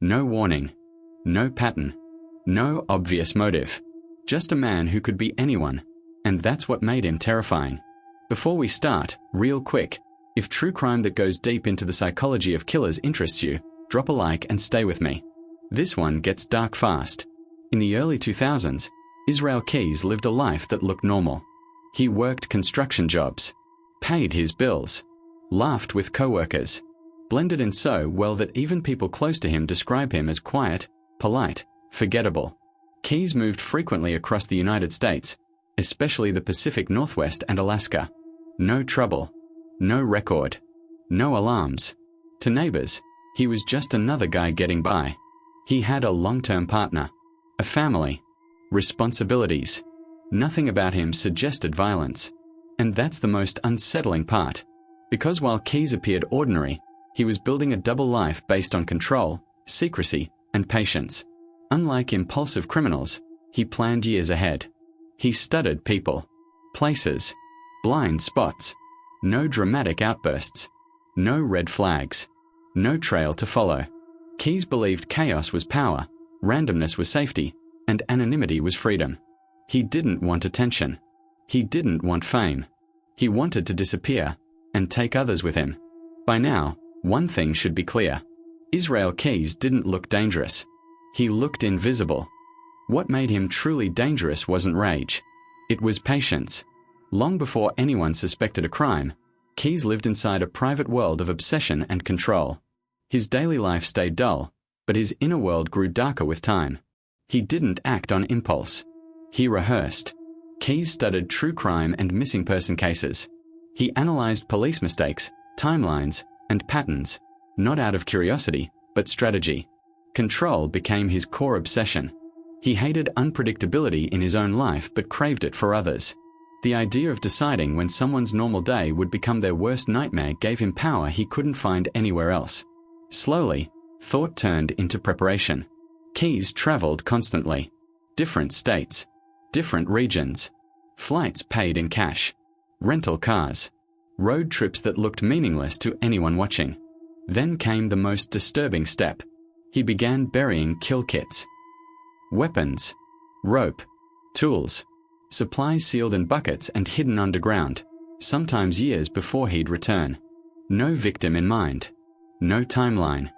No warning. No pattern. No obvious motive. Just a man who could be anyone. And that's what made him terrifying. Before we start, real quick, if true crime that goes deep into the psychology of killers interests you, drop a like and stay with me. This one gets dark fast. In the early 2000s, Israel Keyes lived a life that looked normal. He worked construction jobs, paid his bills, laughed with co-workers, blended in so well that even people close to him describe him as quiet, polite, forgettable. Keyes moved frequently across the United States, especially the Pacific Northwest and Alaska. No trouble. No record. No alarms. To neighbors, he was just another guy getting by. He had a long-term partner, a family, responsibilities. Nothing about him suggested violence. And that's the most unsettling part. Because while Keyes appeared ordinary, he was building a double life based on control, secrecy, and patience. Unlike impulsive criminals, he planned years ahead. He studied people, places, blind spots. No dramatic outbursts. No red flags. No trail to follow. Keyes believed chaos was power, randomness was safety, and anonymity was freedom. He didn't want attention. He didn't want fame. He wanted to disappear and take others with him. By now, one thing should be clear. Israel Keyes didn't look dangerous. He looked invisible. What made him truly dangerous wasn't rage. It was patience. Long before anyone suspected a crime, Keyes lived inside a private world of obsession and control. His daily life stayed dull, but his inner world grew darker with time. He didn't act on impulse. He rehearsed. Keyes studied true crime and missing person cases. He analyzed police mistakes, timelines, and patterns, not out of curiosity, but strategy. Control became his core obsession. He hated unpredictability in his own life but craved it for others. The idea of deciding when someone's normal day would become their worst nightmare gave him power he couldn't find anywhere else. Slowly, thought turned into preparation. Keyes traveled constantly. Different states. Different regions. Flights paid in cash. Rental cars. Road trips that looked meaningless to anyone watching. Then came the most disturbing step. He began burying kill kits. Weapons. Rope. Tools. Supplies sealed in buckets and hidden underground, sometimes years before he'd return. No victim in mind. No timeline.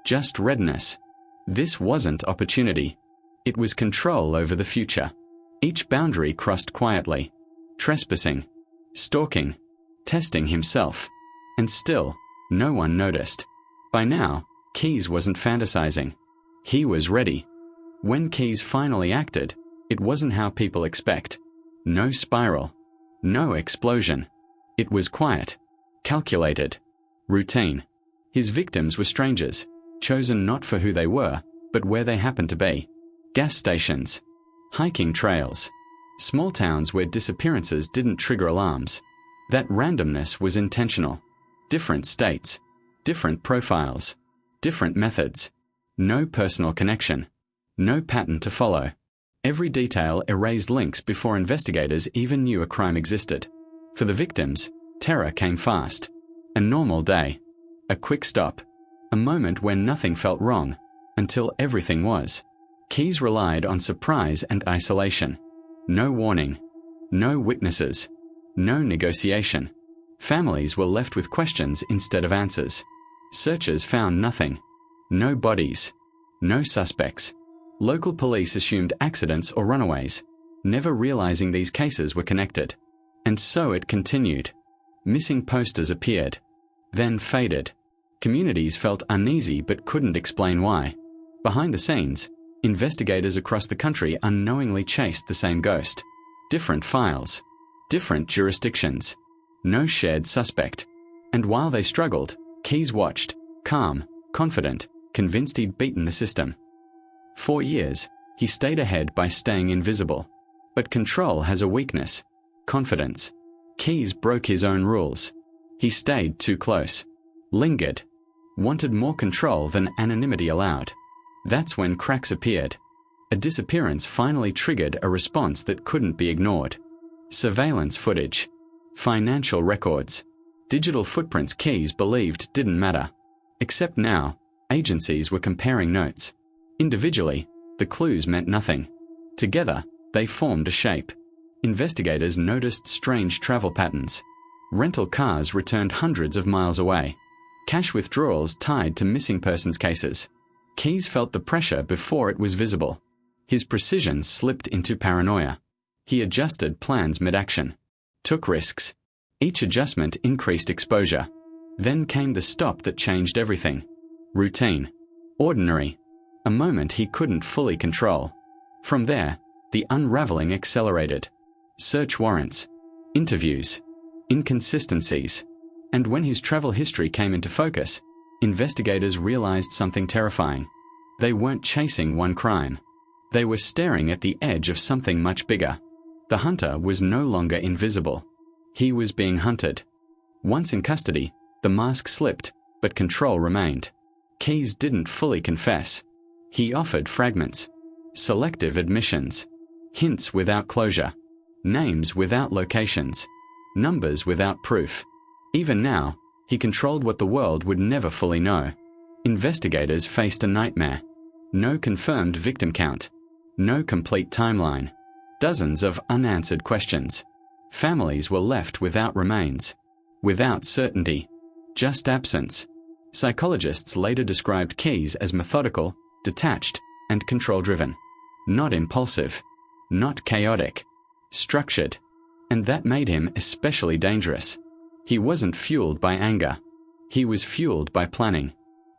Just readiness. This wasn't opportunity. It was control over the future. Each boundary crossed quietly. Trespassing. Stalking. Testing himself. And still, no one noticed. By now, Keyes wasn't fantasizing. He was ready. When Keyes finally acted, it wasn't how people expect. No spiral. No explosion. It was quiet. Calculated. Routine. His victims were strangers, chosen not for who they were, but where they happened to be. Gas stations. Hiking trails. Small towns where disappearances didn't trigger alarms. That randomness was intentional. Different states. Different profiles. Different methods. No personal connection. No pattern to follow. Every detail erased links before investigators even knew a crime existed. For the victims, terror came fast. A normal day. A quick stop. A moment when nothing felt wrong, until everything was. Keyes relied on surprise and isolation. No warning. No witnesses. No negotiation. Families were left with questions instead of answers. Searchers found nothing. No bodies. No suspects. Local police assumed accidents or runaways, never realizing these cases were connected. And so it continued. Missing posters appeared, then faded. Communities felt uneasy but couldn't explain why. Behind the scenes, investigators across the country unknowingly chased the same ghost. Different files. Different jurisdictions. No shared suspect. And while they struggled, Keyes watched, calm, confident, convinced he'd beaten the system. 4 years, he stayed ahead by staying invisible. But control has a weakness. Confidence. Keyes broke his own rules. He stayed too close. Lingered. Wanted more control than anonymity allowed. That's when cracks appeared. A disappearance finally triggered a response that couldn't be ignored. Surveillance footage. Financial records. Digital footprints Keyes believed didn't matter. Except now, Agencies were comparing notes. Individually, the clues meant nothing. Together, they formed a shape. Investigators noticed strange travel patterns. Rental cars returned hundreds of miles away. Cash withdrawals tied to missing persons cases. Keyes felt the pressure before it was visible. His precision slipped into paranoia. He adjusted plans mid-action. Took risks. Each adjustment increased exposure. Then came the stop that changed everything. Routine. Ordinary. A moment he couldn't fully control. From there, the unraveling accelerated. Search warrants. Interviews. Inconsistencies. And when his travel history came into focus, investigators realized something terrifying. They weren't chasing one crime. They were staring at the edge of something much bigger. The hunter was no longer invisible. He was being hunted. Once in custody, the mask slipped, but control remained. Keyes didn't fully confess. He offered fragments. Selective admissions. Hints without closure. Names without locations. Numbers without proof. Even now, he controlled what the world would never fully know. Investigators faced a nightmare. No confirmed victim count. No complete timeline. Dozens of unanswered questions. Families were left without remains. Without certainty. Just absence. Psychologists later described Keyes as methodical, detached, and control-driven. Not impulsive. Not chaotic. Structured. And that made him especially dangerous. He wasn't fueled by anger. He was fueled by planning.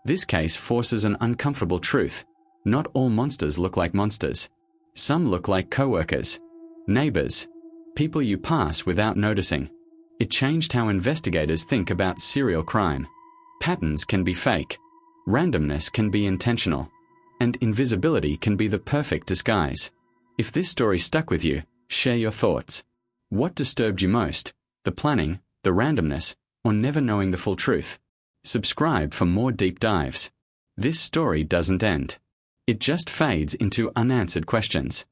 This case forces an uncomfortable truth. Not all monsters look like monsters. Some look like co-workers, neighbors, people you pass without noticing. It changed how investigators think about serial crime. Patterns can be fake. Randomness can be intentional. And invisibility can be the perfect disguise. If this story stuck with you, share your thoughts. What disturbed you most? The planning, the randomness, or never knowing the full truth? Subscribe for more deep dives. This story doesn't end. It just fades into unanswered questions.